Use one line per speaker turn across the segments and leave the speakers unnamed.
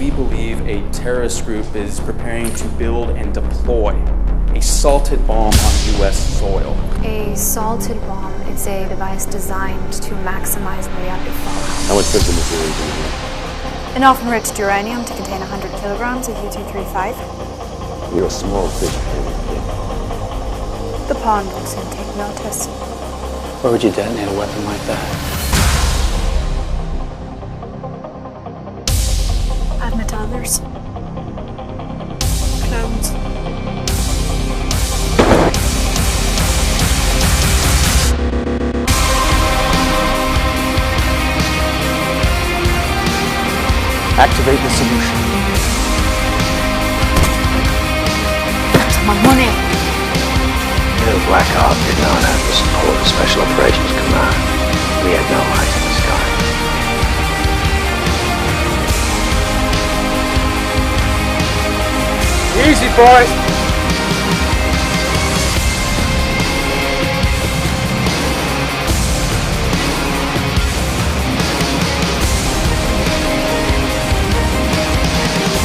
we believe a terrorist group is preparing to build and deploy a salted bomb on U.S. soil.
A salted bomb is a device designed to maximize radioactive fallout.
How much fissile material do you need?
Enough enriched uranium to contain 100 kilograms of U-235.
You're a small fish.
The pond will soon take notice.
Where would you detonate a weapon like that?
I've met others. Clones.
Activate the solution.
That's my money.
The Black Hawk did not have the support of Special Operations Command. We had no eyes in the sky.
Easy, boys!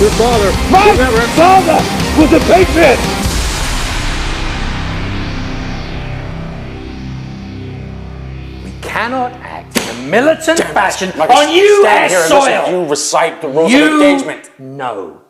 Your father! My father was a patriot!
We cannot act in a militant fashion on U.S. soil!
You recite the rules
of
engagement.
know